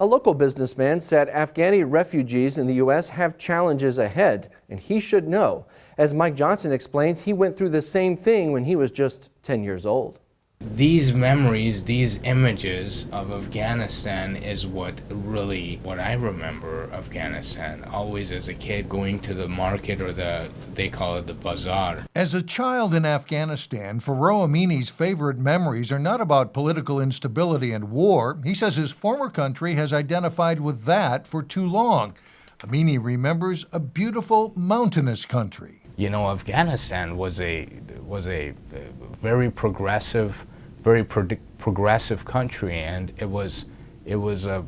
A local businessman said Afghani refugees in the U.S. have challenges ahead, and he should know. As Mike Johnson explains, he went through the same thing when he was just 10 years old. These memories, these images of Afghanistan is what I remember Afghanistan. Always as a kid going to the market or they call it the bazaar. As a child in Afghanistan, Farouk Amini's favorite memories are not about political instability and war. He says his former country has identified with that for too long. Amini remembers a beautiful mountainous country. You know, Afghanistan was a very progressive, progressive country, and it was a,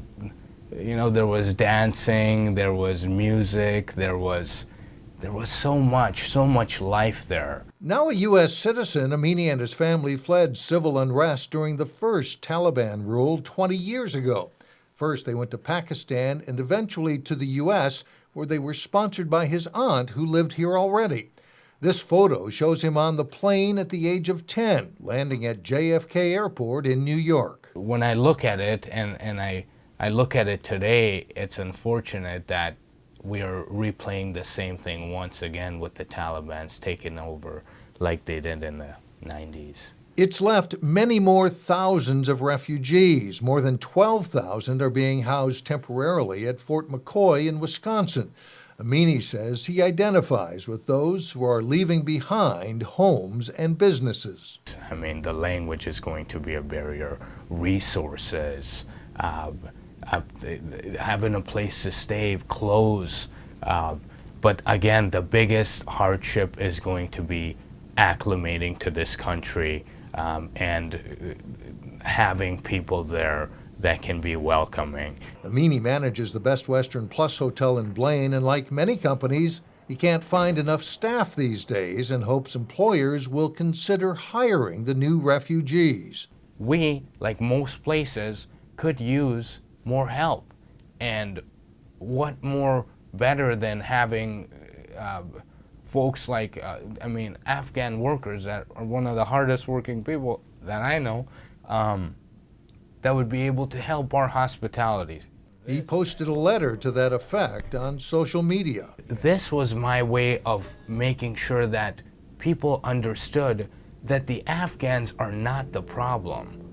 you know, there was dancing, there was music, there was so much life there. Now a U.S. citizen, Amini and his family fled civil unrest during the first Taliban rule 20 years ago. First, they went to Pakistan and eventually to the U.S., where they were sponsored by his aunt who lived here already. This photo shows him on the plane at the age of 10, landing at JFK Airport in New York. When I look at it, and I look at it today, it's unfortunate that we are replaying the same thing once again with the Taliban's taking over like they did in the 90s. It's left many more thousands of refugees. More than 12,000 are being housed temporarily at Fort McCoy in Wisconsin. Amini says he identifies with those who are leaving behind homes and businesses. I mean, the language is going to be a barrier, resources, having a place to stay, clothes. But again, the biggest hardship is going to be acclimating to this country. And having people there that can be welcoming. Amini manages the Best Western Plus Hotel in Blaine, and like many companies, he can't find enough staff these days and hopes employers will consider hiring the new refugees. We, like most places, could use more help. And what more better than having folks like, Afghan workers that are one of the hardest working people that I know, that would be able to help our hospitalities. He posted a letter to that effect on social media. This was my way of making sure that people understood that the Afghans are not the problem.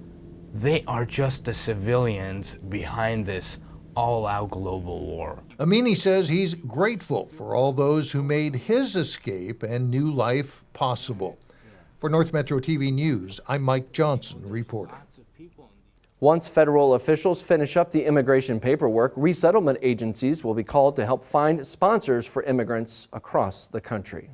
They are just the civilians behind this all-out global war. Amini says he's grateful for all those who made his escape and new life possible. For North Metro TV News, I'm Mike Johnson reporting. Once federal officials finish up the immigration paperwork, resettlement agencies will be called to help find sponsors for immigrants across the country.